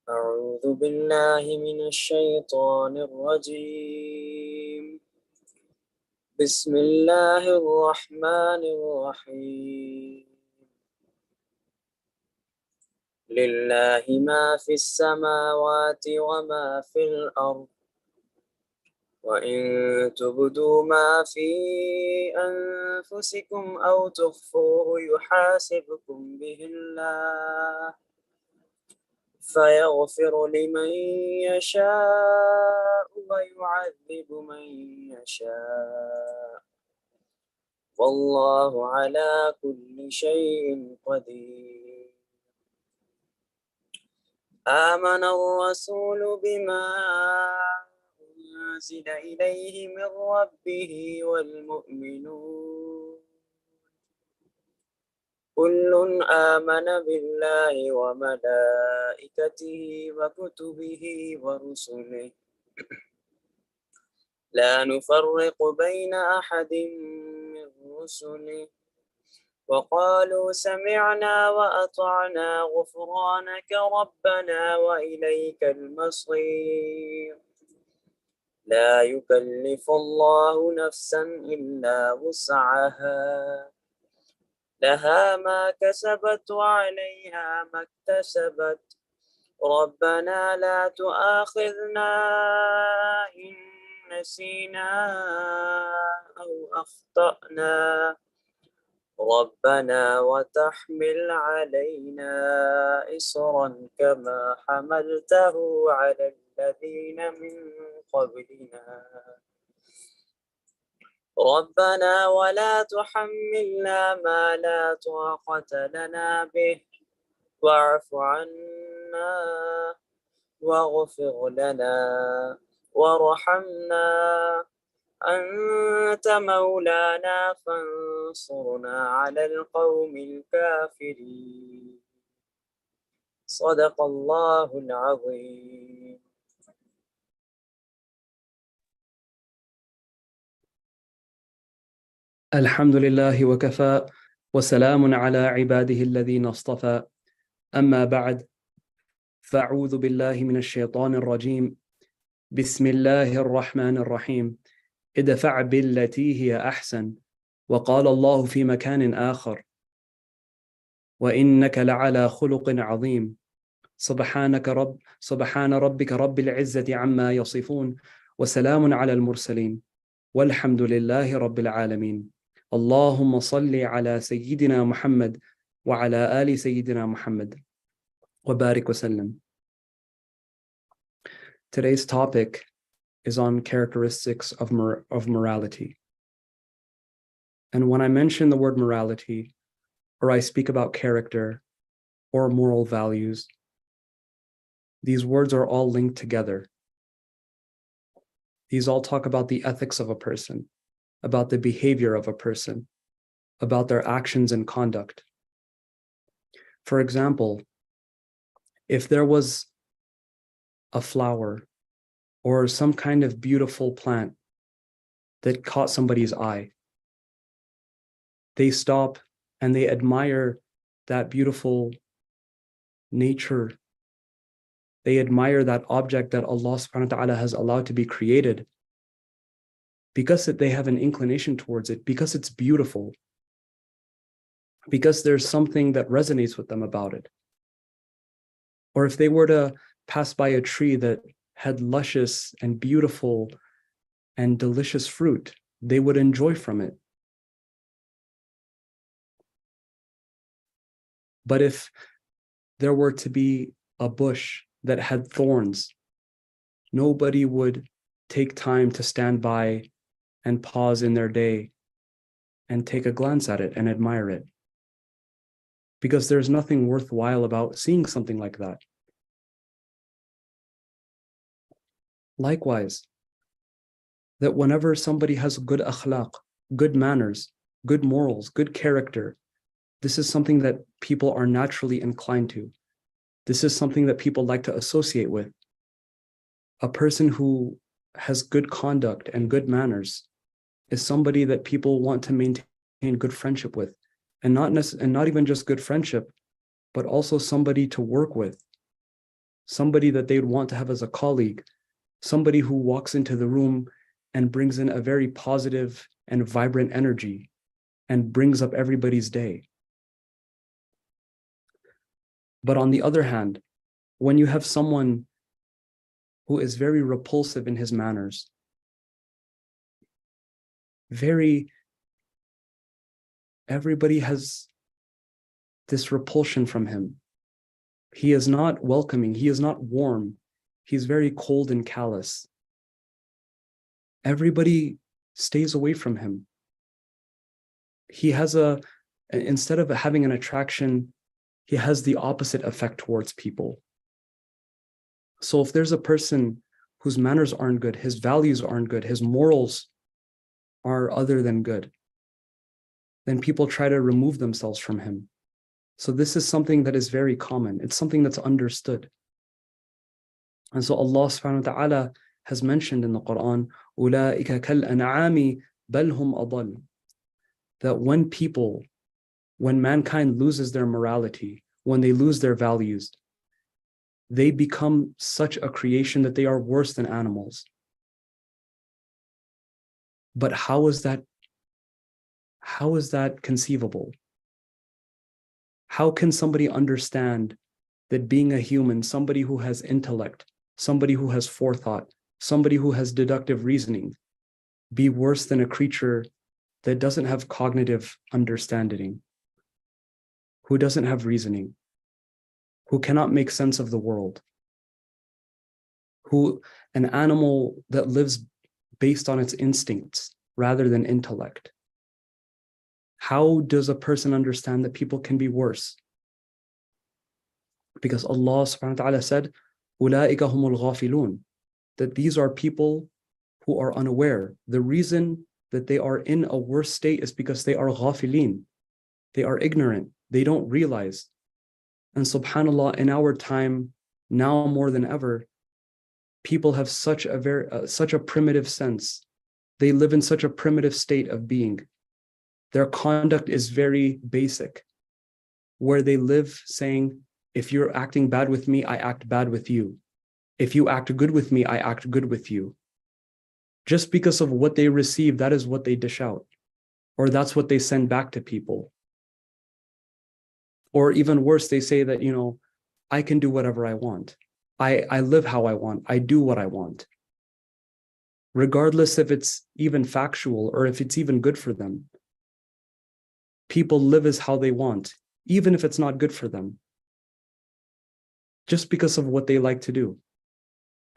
أعوذ بالله من الشيطان الرجيم بسم الله الرحمن الرحيم لله ما في السماوات وما في الأرض وإن تبدوا ما في أنفسكم أو تخفوه يحاسبكم به الله فيغفر لمن يشاء ويعذب من يشاء والله على كل شيء قدير آمن الرسول بما أنزل إليه من ربه والمؤمنون كل آمن بالله وملائكته وكتبه ورسله لا نفرق بين أحد من رسله وقالوا سمعنا وأطعنا غفرانك ربنا وإليك المصير لا يكلف الله نفسا إلا وسعها لها ما كسبت وعليها ما اكتسبت ربنا لا تؤاخذنا إن نسينا أو أخطأنا ربنا وتحمل علينا إصرا كما حملته على الذين من قبلنا ربنا ولا تحملنا ما لا طاقة لنا به واعف عنا واغفر لنا وارحمنا أنت مولانا فانصرنا على القوم الكافرين صدق الله العظيم. الحمد لله وكفى وسلام على عباده الذين اصطفى أما بعد فأعوذ بالله من الشيطان الرجيم بسم الله الرحمن الرحيم ادفع بالتي هي أحسن وقال الله في مكان آخر وإنك لعلى خلق عظيم سبحان ربك رب العزة عما يصفون وسلام على المرسلين والحمد لله رب العالمين. اللهم صل على سيدنا محمد وعلى آل سيدنا محمد وبارك وسلم. Today's topic is on characteristics of morality. And when I mention the word morality, or I speak about character or moral values, these words are all linked together. These all talk about the ethics of a person, about the behavior of a person, about their actions and conduct. For example, if there was a flower or some kind of beautiful plant that caught somebody's eye, they stop and they admire that beautiful nature. They admire that object that Allah subhanahu wa ta'ala has allowed to be created because they have an inclination towards it, because it's beautiful, because there's something that resonates with them about it. Or if they were to pass by a tree that had luscious and beautiful and delicious fruit, they would enjoy from it. But if there were to be a bush that had thorns, nobody would take time to stand by and pause in their day and take a glance at it and admire it, because there's nothing worthwhile about seeing something like that. Likewise, that whenever somebody has good akhlaq, good manners, good morals, good character, this is something that people are naturally inclined to. This is something that people like to associate with. A person who has good conduct and good manners is somebody that people want to maintain good friendship with, and not even just good friendship, but also somebody to work with, somebody that they would want to have as a colleague, somebody who walks into the room and brings in a very positive and vibrant energy and brings up everybody's day. But on the other hand, when you have someone who is very repulsive in his manners, everybody has this repulsion from him. He is not welcoming, he is not warm, he's very cold and callous. Everybody stays away from him. He has instead of having an attraction, he has the opposite effect towards people. So if there's a person whose manners aren't good, his values aren't good, his morals are other than good, then people try to remove themselves from him. So this is something that is very common. It's something that's understood. And so Allah subhanahu wa ta'ala has mentioned in the Quran, أُولَٰئِكَ كَالْأَنْعَامِ بَلْ هُمْ أَضَلُّ, that when mankind loses their morality, when they lose their values, they become such a creation that they are worse than animals. But how is that conceivable? How can somebody understand that being a human, somebody who has intellect, somebody who has forethought, somebody who has deductive reasoning, be worse than a creature that doesn't have cognitive understanding, who doesn't have reasoning, who cannot make sense of the world, an animal that lives based on its instincts rather than intellect? How does a person understand that people can be worse? Because Allah subhanahu wa ta'ala said, أُولَٰئِكَ هُمُ الْغَافِلُونَ, that these are people who are unaware. The reason that they are in a worse state is because they are ghafilin. They are ignorant. They don't realize. And subhanAllah, in our time, now more than ever, people have such a primitive sense. They live in such a primitive state of being. Their conduct is very basic, where they live saying, if you're acting bad with me, I act bad with you. If you act good with me, I act good with you. Just because of what they receive, that is what they dish out, or that's what they send back to people. Or even worse, they say that, I can do whatever I want. I live how I want. I do what I want. Regardless if it's even factual or if it's even good for them. People live as how they want, even if it's not good for them, just because of what they like to do.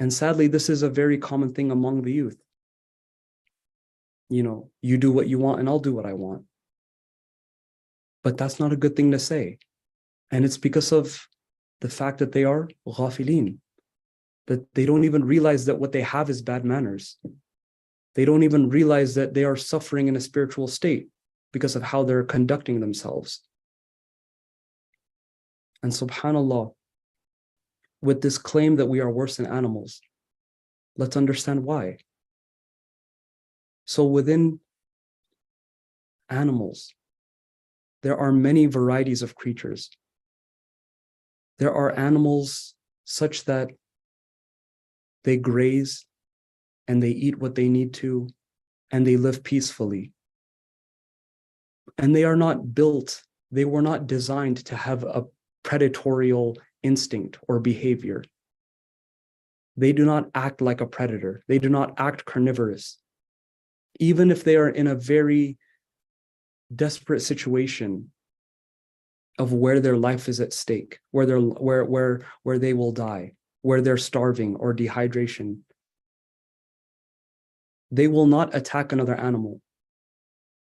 And sadly, this is a very common thing among the youth. You do what you want and I'll do what I want. But that's not a good thing to say. And it's because of the fact that they are ghafilin, that they don't even realize that what they have is bad manners. They don't even realize that they are suffering in a spiritual state because of how they're conducting themselves. And subhanAllah, with this claim that we are worse than animals, let's understand why. So within animals, there are many varieties of creatures. There are animals such that they graze and they eat what they need to, and they live peacefully. And they are not built, they were not designed to have a predatorial instinct or behavior. They do not act like a predator. They do not act carnivorous. Even if they are in a very desperate situation of where their life is at stake, where they will die, where they're starving or dehydration, they will not attack another animal.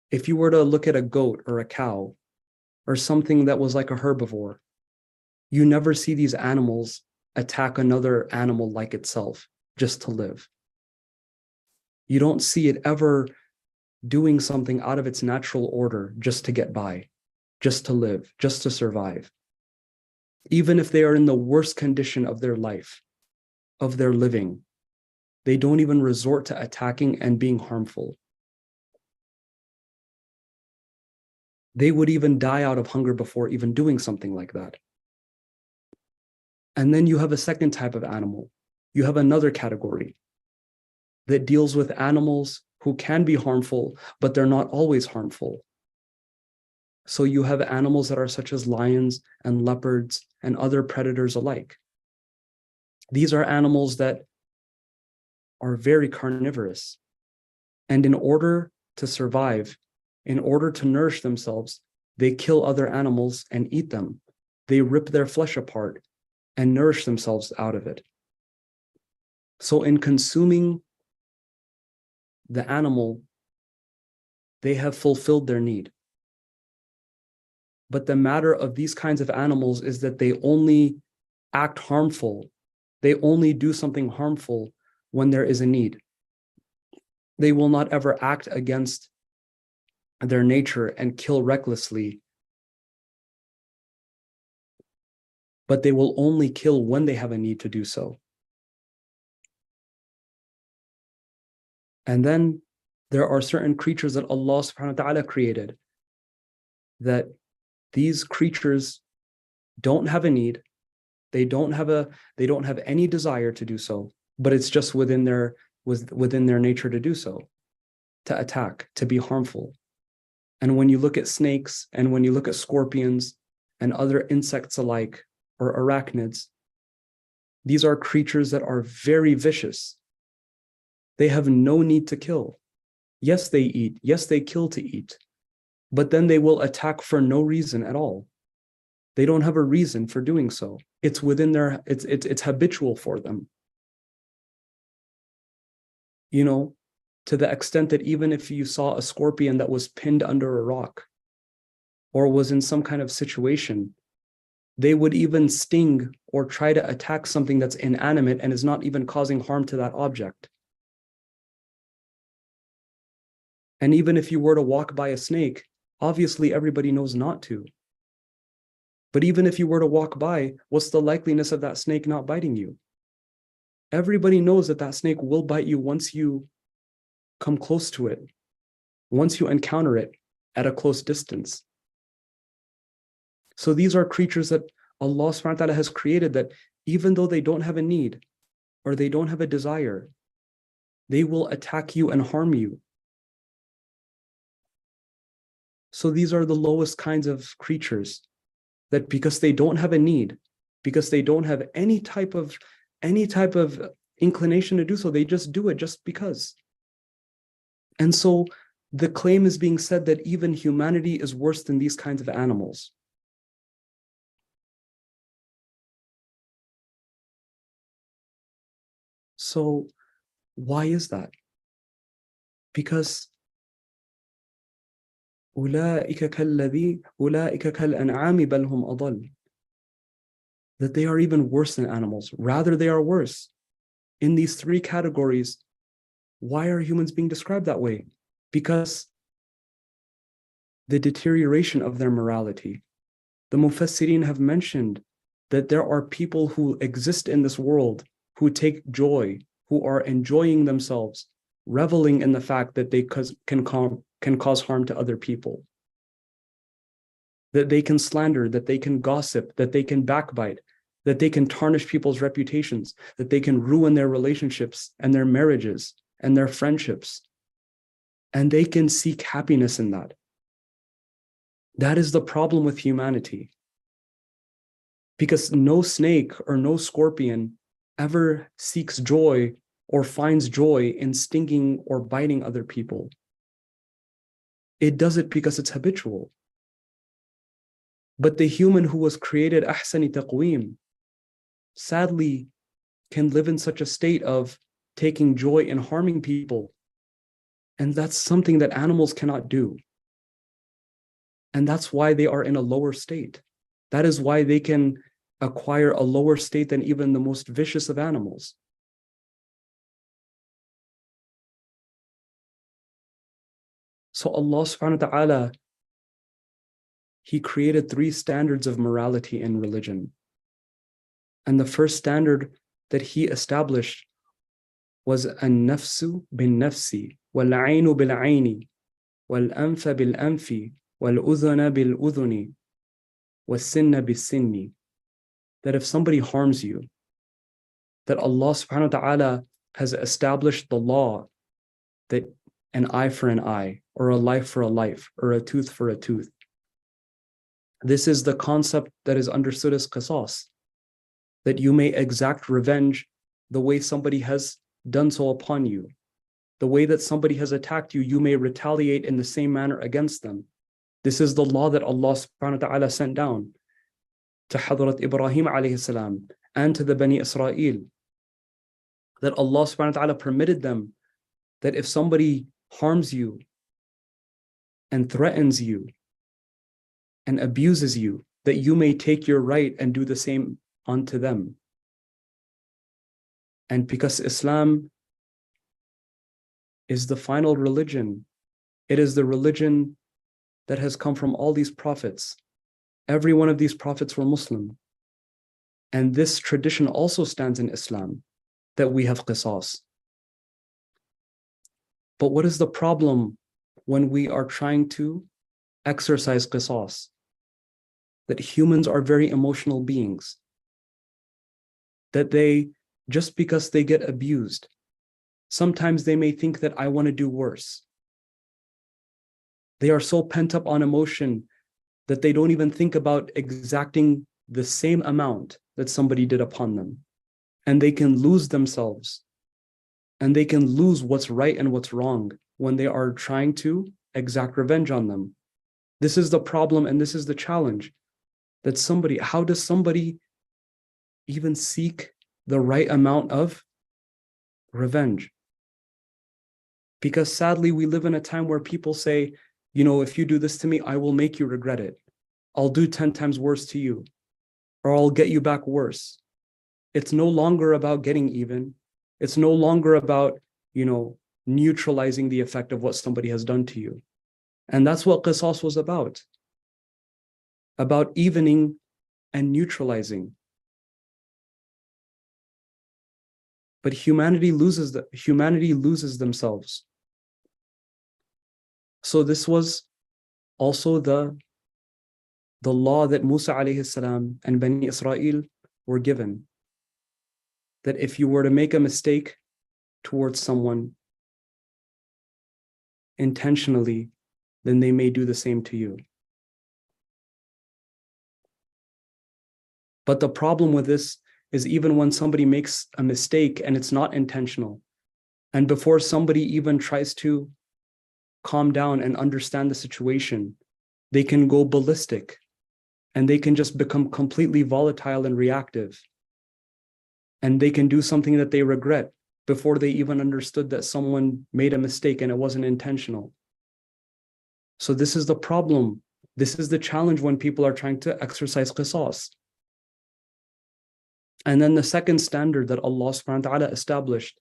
If you were to look at a goat or a cow or something that was like a herbivore, you never see these animals attack another animal like itself just to live. You don't see it ever doing something out of its natural order just to get by, just to live, just to survive. Even if they are in the worst condition of their life, of their living, they don't even resort to attacking and being harmful. They would even die out of hunger before even doing something like that. And then you have a second type of animal. You have another category that deals with animals who can be harmful, but they're not always harmful. So you have animals that are such as lions and leopards and other predators alike. These are animals that are very carnivorous. And in order to survive, in order to nourish themselves, they kill other animals and eat them. They rip their flesh apart and nourish themselves out of it. So in consuming the animal, they have fulfilled their need. But the matter of these kinds of animals is that they only act harmful. They only do something harmful when there is a need. They will not ever act against their nature and kill recklessly, but they will only kill when they have a need to do so. And then there are certain creatures that Allah subhanahu wa ta'ala created, that these creatures don't have a need, they don't have any desire to do so, but it's just within their nature to do so, to attack, to be harmful. And when you look at snakes and when you look at scorpions and other insects alike, or arachnids, these are creatures that are very vicious. They have no need to kill. Yes, they eat. Yes, they kill to eat. But then they will attack for no reason at all. They don't have a reason for doing so. It's within their, it's habitual for them. You know, to the extent that even if you saw a scorpion that was pinned under a rock or was in some kind of situation, they would even sting or try to attack something that's inanimate and is not even causing harm to that object. And even if you were to walk by a snake, obviously everybody knows not to. But even if you were to walk by, what's the likeliness of that snake not biting you? Everybody knows that that snake will bite you once you come close to it, once you encounter it at a close distance. So these are creatures that Allah subhanahu wa ta'ala has created, that even though they don't have a need or they don't have a desire, they will attack you and harm you. So these are the lowest kinds of creatures, that because they don't have a need, because they don't have any type of inclination to do so, they just do it just because. And so the claim is being said that even humanity is worse than these kinds of animals. So why is that? Because أولئك كالأنعام بل هم أضل. That they are even worse than animals. Rather, they are worse. In these three categories, why are humans being described that way? Because the deterioration of their morality. The Mufassirin have mentioned that there are people who exist in this world who take joy, who are enjoying themselves, reveling in the fact that they can cause harm to other people, that they can slander, that they can gossip, that they can backbite, that they can tarnish people's reputations, that they can ruin their relationships and their marriages and their friendships. And they can seek happiness in that. That is the problem with humanity. Because no snake or no scorpion ever seeks joy or finds joy in stinging or biting other people. It does it because it's habitual. But the human who was created ahsani taqweem, sadly, can live in such a state of taking joy in harming people. And that's something that animals cannot do. And that's why they are in a lower state. That is why they can acquire a lower state than even the most vicious of animals. So Allah subhanahu wa ta'ala, He created three standards of morality in religion. And the first standard that He established was an-nafsu bin-nafsi, wal-'aynu bil-'ayni, wal-anfa bil-anfi, wal-udhuna bil-udhuni, was-sinna bis-sinni. that if somebody harms you, that Allah subhanahu wa ta'ala has established the law that an eye for an eye, or a life for a life, or a tooth for a tooth. This is the concept that is understood as qisas, that you may exact revenge the way somebody has done so upon you. The way that somebody has attacked you, you may retaliate in the same manner against them. This is the law that Allah subhanahu wa ta'ala sent down to Hadrat Ibrahim alayhi salam and to the Bani Israel, that Allah subhanahu wa ta'ala permitted them that if somebody harms you and threatens you and abuses you, that you may take your right and do the same unto them. And because Islam is the final religion, it is the religion that has come from all these prophets. Every one of these prophets were Muslim. And this tradition also stands in Islam, that we have qisas. But what is the problem when we are trying to exercise qisas? That humans are very emotional beings. That they, just because they get abused, sometimes they may think that I want to do worse. They are so pent up on emotion that they don't even think about exacting the same amount that somebody did upon them. And they can lose themselves. And they can lose what's right and what's wrong when they are trying to exact revenge on them. This is the problem and this is the challenge. That somebody, how does somebody even seek the right amount of revenge? Because sadly, we live in a time where people say, you know, if you do this to me, I will make you regret it. I'll do 10 times worse to you, or I'll get you back worse. It's no longer about getting even. It's no longer about, you know, neutralizing the effect of what somebody has done to you. And that's what qisas was about evening and neutralizing. But humanity loses themselves. So this was also the law that Musa alayhi salam and Bani Israel were given. That if you were to make a mistake towards someone intentionally, then they may do the same to you. But the problem with this is even when somebody makes a mistake and it's not intentional, and before somebody even tries to calm down and understand the situation, they can go ballistic and they can just become completely volatile and reactive. And they can do something that they regret before they even understood that someone made a mistake and it wasn't intentional. So this is the problem. This is the challenge when people are trying to exercise qisas. And then the second standard that Allah subhanahu wa ta'ala established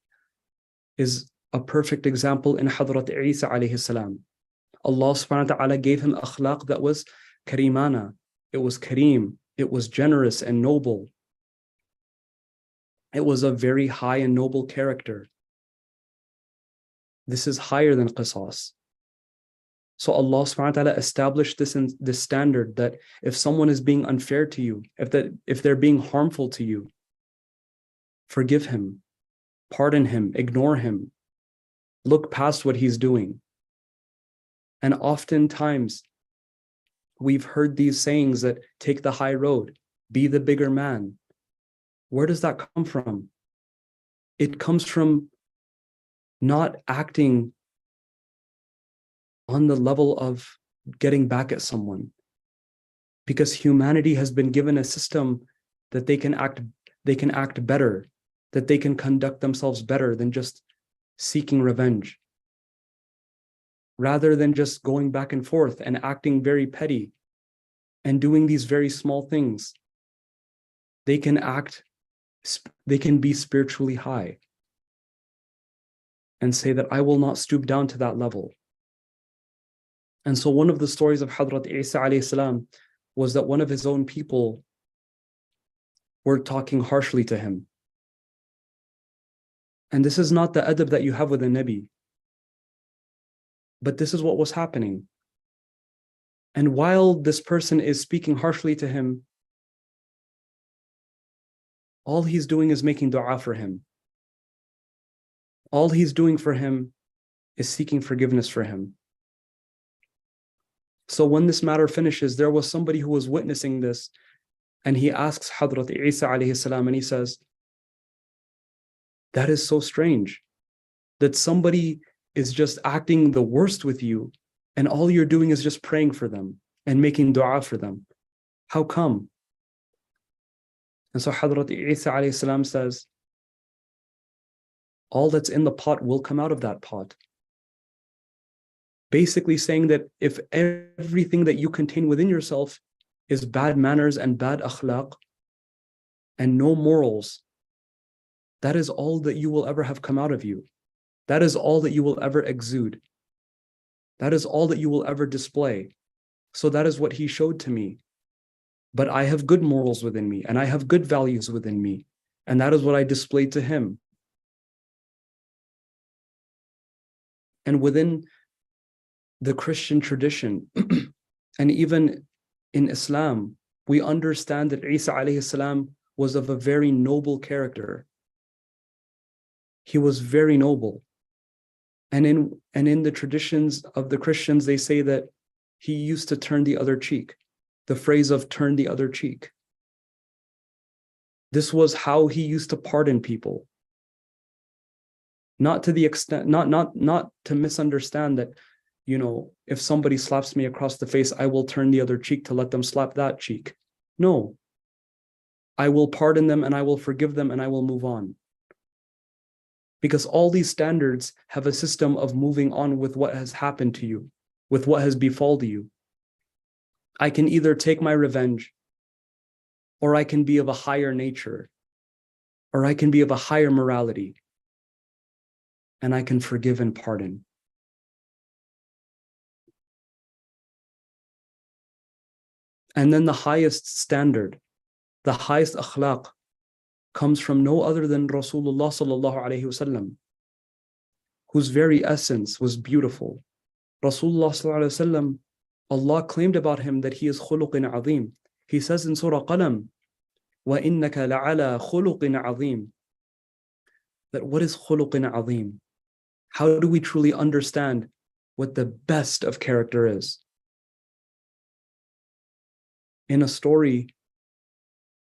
is a perfect example in Hadrat Isa alayhi salam. Allah subhanahu wa ta'ala gave him akhlaq that was karimana. It was kareem. It was generous and noble. It was a very high and noble character. This is higher than qisas. So Allah subhanahu wa ta'ala established this standard that if someone is being unfair to you, if they're being harmful to you, forgive him, pardon him, ignore him, look past what he's doing. And oftentimes we've heard these sayings that take the high road, be the bigger man. Where does that come from? It comes from not acting on the level of getting back at someone. Because humanity has been given a system that they can act better, that they can conduct themselves better than just seeking revenge. Rather than just going back and forth and acting very petty and doing these very small things, they can be spiritually high and say that I will not stoop down to that level. And so one of the stories of Hadrat Isa alayhi salam was that one of his own people were talking harshly to him. And this is not the adab that you have with a Nabi. But this is what was happening. And while this person is speaking harshly to him, all he's doing is making dua for him. All he's doing for him is seeking forgiveness for him. So when this matter finishes, there was somebody who was witnessing this, and he asks Hadrat Isa alayhi salam, and he says, that is so strange that somebody is just acting the worst with you, and all you're doing is just praying for them and making dua for them. How come? And so Hadrat Isa alayhi salam says, all that's in the pot will come out of that pot. Basically saying that if everything that you contain within yourself is bad manners and bad akhlaq and no morals, that is all that you will ever have come out of you. That is all that you will ever exude. That is all that you will ever display. So that is what he showed to me. But I have good morals within me, and I have good values within me, and that is what I displayed to him. And within the Christian tradition, and even in Islam, we understand that Isa alayhi salam was of a very noble character. He was very noble. And in the traditions of the Christians, they say that he used to turn the other cheek. The phrase of turn the other cheek. This was how he used to pardon people. Not to the extent, not to misunderstand that, you know, if somebody slaps me across the face, I will turn the other cheek to let them slap that cheek. No. I will pardon them and I will forgive them and I will move on. Because all these standards have a system of moving on with what has happened to you, with what has befallen you. I can either take my revenge, or I can be of a higher nature, or I can be of a higher morality, and I can forgive and pardon. And then the highest standard, the highest akhlaq, comes from no other than Rasulullah sallallahu alaihi wasallam, whose very essence was beautiful. Rasulullah sallallahu alaihi wasallam, Allah claimed about him that he is khuluqin azim. He says in Surah Qalam, وَإِنَّكَ لَعَلَى خُلُقٍ عَظِيمٍ. That what is khuluqin azim? How do we truly understand what the best of character is? In a story,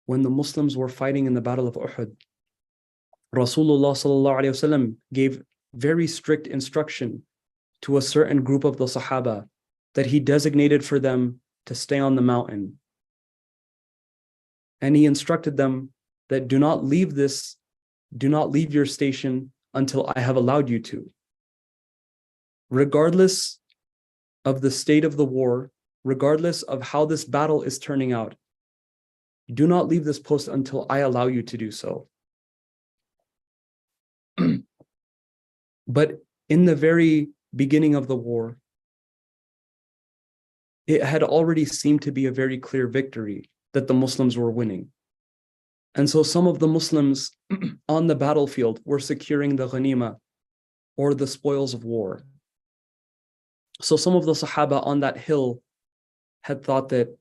when the Muslims were fighting in the Battle of Uhud, Rasulullah sallallahu alaihi wasallam gave very strict instruction to a certain group of the Sahaba that he designated for them to stay on the mountain. And he instructed them that do not leave your station until I have allowed you to. Regardless of the state of the war, regardless of how this battle is turning out, do not leave this post until I allow you to do so. But in the very beginning of the war, it had already seemed to be a very clear victory that the Muslims were winning. And so some of the Muslims on the battlefield were securing the ghanima, or the spoils of war. So some of the Sahaba on that hill had thought that,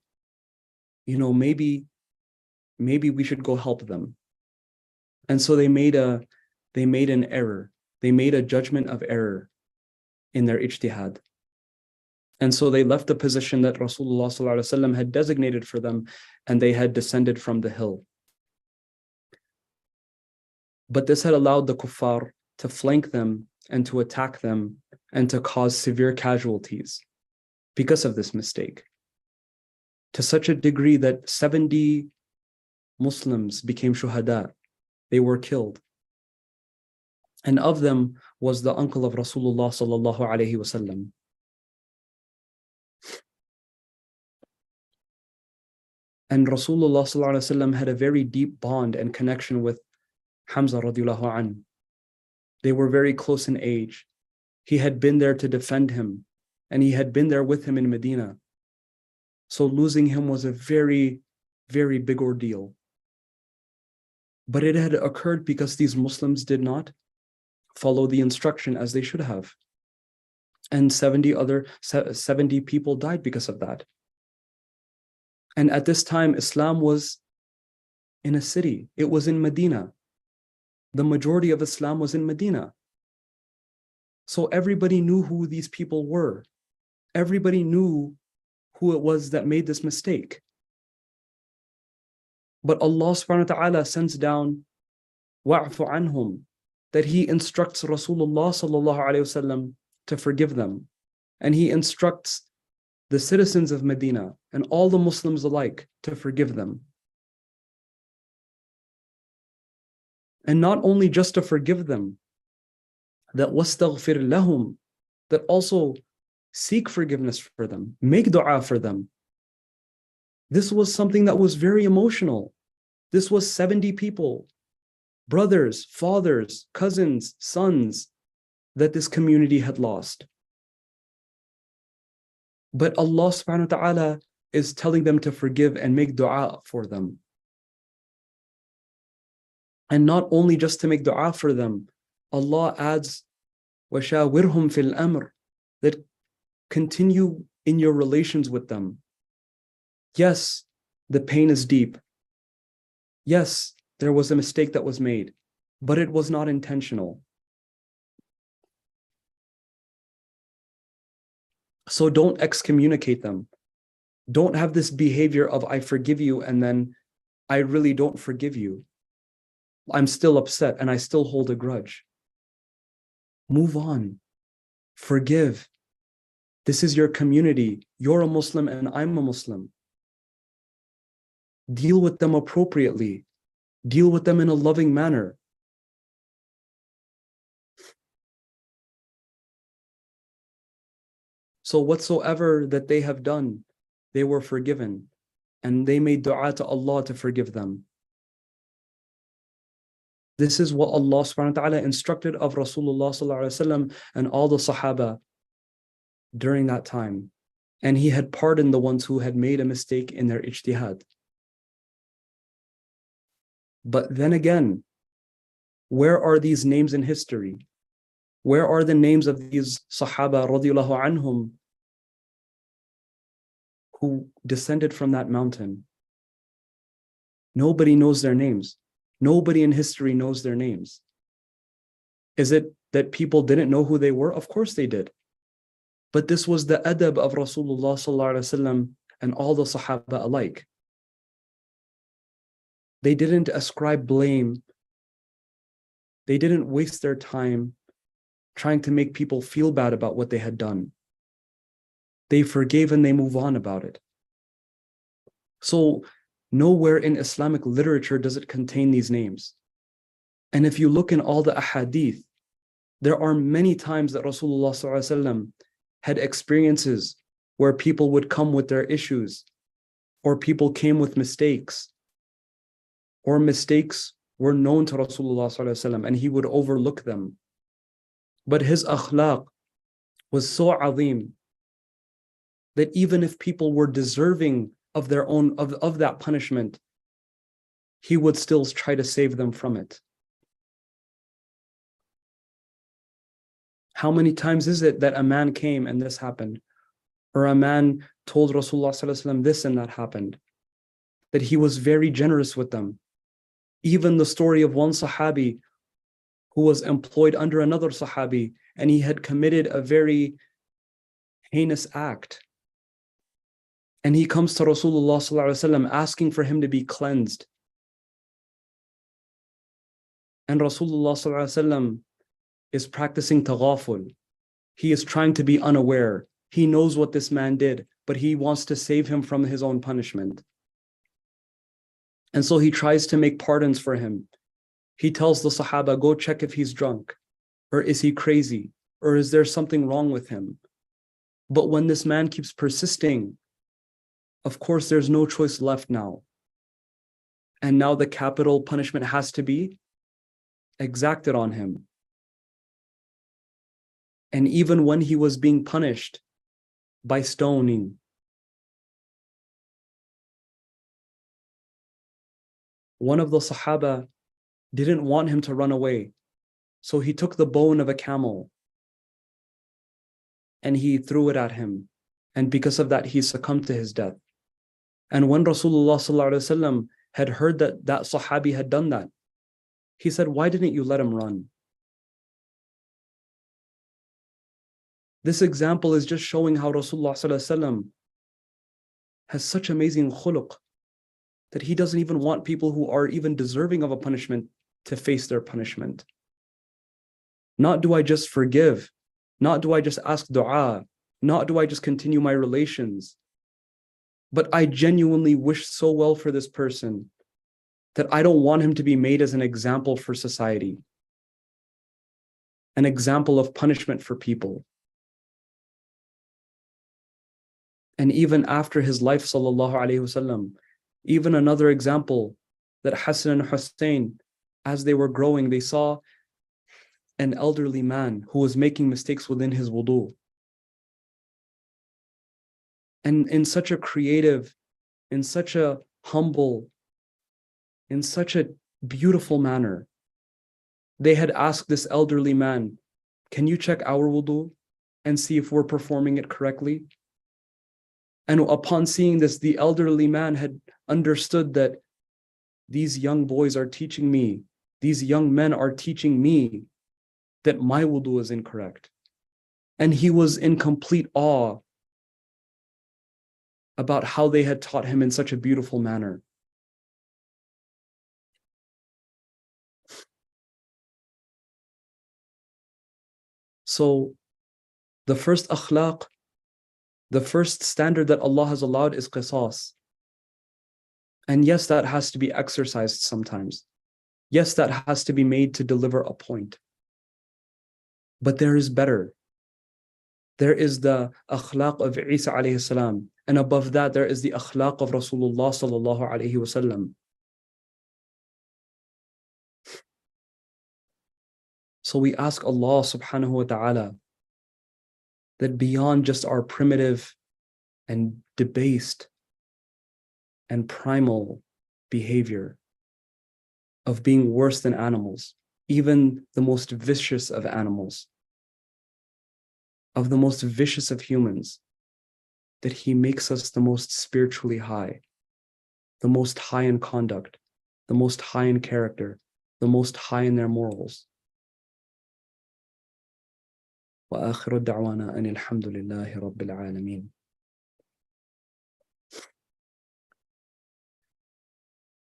you know, maybe we should go help them. And so they made an error. They made a judgment of error in their ijtihad. And so they left the position that Rasulullah sallallahu alaihi wasallam had designated for them, and they had descended from the hill. But this had allowed the kuffar to flank them and to attack them and to cause severe casualties because of this mistake, to such a degree that 70 Muslims became shuhada. They were killed. And of them was the uncle of Rasulullah sallallahu alaihi wasallam. And Rasulullah sallallahu alaihi wasallam had a very deep bond and connection with Hamza radiallahu anhu. They were very close in age. He had been there to defend him, and he had been there with him in Medina. So losing him was a very, very big ordeal. But it had occurred because these Muslims did not follow the instruction as they should have. And 70 people died because of that. And at this time, Islam was in a city. It was in Medina. The majority of Islam was in Medina. So everybody knew who these people were. Everybody knew who it was that made this mistake. But Allah subhanahu wa ta'ala sends down wa'fu anhum, that He instructs Rasulullah sallallahu alayhi wasallam to forgive them. And He instructs the citizens of Medina and all the Muslims alike to forgive them. And not only just to forgive them, that wastaghfir lahum, that also seek forgiveness for them, make dua for them. This was something that was very emotional. This was 70 people, brothers, fathers, cousins, sons, that this community had lost. But Allah subhanahu wa ta'ala is telling them to forgive and make dua for them. And not only just to make dua for them, Allah adds, وَشَاوِرْهُمْ فِي الْأَمْرِ, that continue in your relations with them. Yes, the pain is deep. Yes, there was a mistake that was made, but it was not intentional. So don't excommunicate them. Don't have this behavior of I forgive you and then I really don't forgive you. I'm still upset and I still hold a grudge. Move on. Forgive. This is your community. You're a Muslim and I'm a Muslim. Deal with them appropriately. Deal with them in a loving manner. So whatsoever that they have done, they were forgiven. And they made dua to Allah to forgive them. This is what Allah subhanahu wa ta'ala instructed of Rasulullah sallallahu alaihi wasallam and all the Sahaba during that time. And He had pardoned the ones who had made a mistake in their ijtihad. But then again, where are these names in history? Where are the names of these Sahaba radiyallahu anhum who descended from that mountain? Nobody knows their names. Nobody in history knows their names. Is it that people didn't know who they were? Of course they did. But this was the adab of Rasulullah sallallahu alaihi wasallam and all the Sahaba alike. They didn't ascribe blame. They didn't waste their time trying to make people feel bad about what they had done. They forgave and they move on about it. So nowhere in Islamic literature does it contain these names. And if you look in all the ahadith, there are many times that Rasulullah ﷺ had experiences where people would come with their issues, or people came with mistakes, or mistakes were known to Rasulullah ﷺ and He would overlook them. But His akhlaq was so azim that even if people were deserving of their own of that punishment, He would still try to save them from it. How many times is it that a man came and this happened? Or a man told Rasulullah ﷺ this and that happened? That He was very generous with them. Even the story of one Sahabi who was employed under another Sahabi and he had committed a very heinous act. And he comes to Rasulullah ﷺ asking for him to be cleansed. And Rasulullah ﷺ is practicing taghaful. He is trying to be unaware. He knows what this man did, but he wants to save him from his own punishment. And so he tries to make pardons for him. He tells the Sahaba, go check if he's drunk, or is he crazy, or is there something wrong with him? But when this man keeps persisting, of course there's no choice left now. And now the capital punishment has to be exacted on him. And even when he was being punished by stoning, one of the Sahaba didn't want him to run away. So he took the bone of a camel and he threw it at him. And because of that, he succumbed to his death. And when Rasulullah ﷺ had heard that that Sahabi had done that, he said, why didn't you let him run? This example is just showing how Rasulullah ﷺ has such amazing khuluq that he doesn't even want people who are even deserving of a punishment to face their punishment. Not do I just forgive, not do I just ask dua, not do I just continue my relations, but I genuinely wish so well for this person that I don't want him to be made as an example for society, an example of punishment for people. And even after his life, sallallahu alaihi wasallam, even another example, that Hassan and Hussein, as they were growing, they saw an elderly man who was making mistakes within his wudu. And in such a creative, in such a humble, in such a beautiful manner, they had asked this elderly man, can you check our wudu and see if we're performing it correctly? And upon seeing this, the elderly man had understood that these young boys are teaching me, these young men are teaching me that my wudu is incorrect. And he was in complete awe about how they had taught him in such a beautiful manner. So the first akhlaq, the first standard that Allah has allowed is qisas. And yes, that has to be exercised sometimes. Yes, that has to be made to deliver a point. But there is better. There is the akhlaq of Isa alayhi salam. And above that, there is the akhlaq of Rasulullah sallallahu alayhi wasallam. So we ask Allah subhanahu wa ta'ala that beyond just our primitive and debased and primal behavior of being worse than animals, even the most vicious of animals, of the most vicious of humans, that He makes us the most spiritually high, the most high in conduct, the most high in character, the most high in their morals. وآخر دعوانا أن الحمد لله رب العالمين.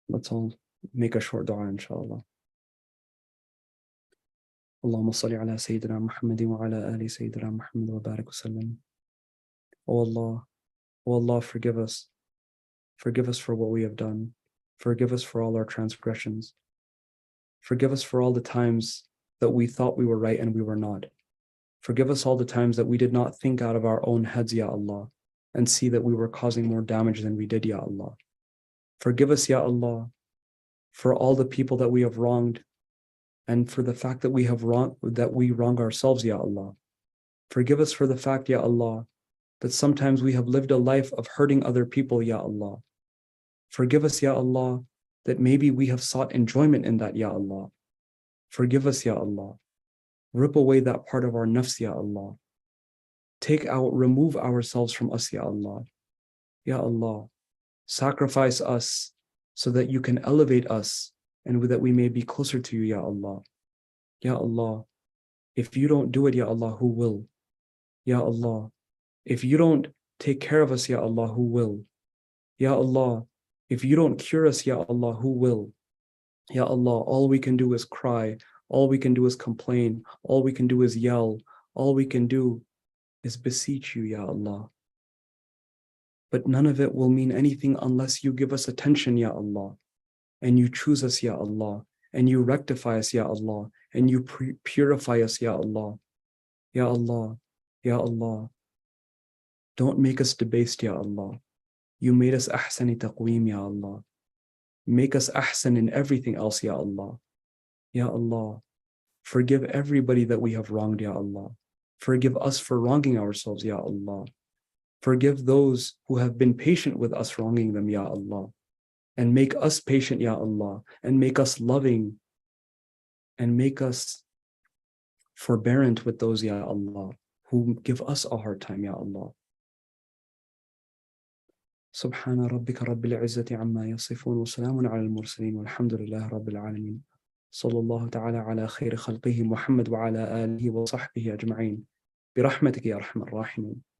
Let's all make a short dua, inshallah. اللهم صل على سيدنا محمد وعلى آل سيدنا محمد وبارك وسلم. Oh Allah, oh Allah, forgive us. Forgive us for what we have done. Forgive us for all our transgressions. Forgive us for all the times that we thought we were right and we were not. Forgive us all the times that we did not think out of our own heads, Ya Allah, and see that we were causing more damage than we did, Ya Allah. Forgive us, Ya Allah, for all the people that we have wronged, and for the fact that we wrong ourselves, Ya Allah. Forgive us for the fact, Ya Allah, that sometimes we have lived a life of hurting other people, Ya Allah. Forgive us, Ya Allah, that maybe we have sought enjoyment in that, Ya Allah. Forgive us, Ya Allah. Rip away that part of our nafs, Ya Allah. Remove ourselves from us, Ya Allah. Ya Allah, sacrifice us so that you can elevate us and that we may be closer to you, Ya Allah. Ya Allah, if you don't do it, Ya Allah, who will? Ya Allah, if you don't take care of us, Ya Allah, who will? Ya Allah, if you don't cure us, Ya Allah, who will? Ya Allah, all we can do is cry. All we can do is complain. All we can do is yell. All we can do is beseech you, Ya Allah. But none of it will mean anything unless you give us attention, Ya Allah. And you choose us, Ya Allah. And you rectify us, Ya Allah. And you purify us, Ya Allah. Ya Allah, Ya Allah. Don't make us debased, Ya Allah. You made us ahsani taqweem, Ya Allah. Make us ahsan in everything else, Ya Allah. Ya Allah, forgive everybody that we have wronged, Ya Allah. Forgive us for wronging ourselves, Ya Allah. Forgive those who have been patient with us wronging them, Ya Allah. And make us patient, Ya Allah. And make us loving. And make us forbearant with those, Ya Allah, who give us a hard time, Ya Allah. سبحان ربك رب العزة عما يصفون وسلام على المرسلين والحمد لله رب العالمين. صلى الله تعالى على خير خلقه محمد وعلى آله وصحبه أجمعين برحمتك يا أرحم الراحمين.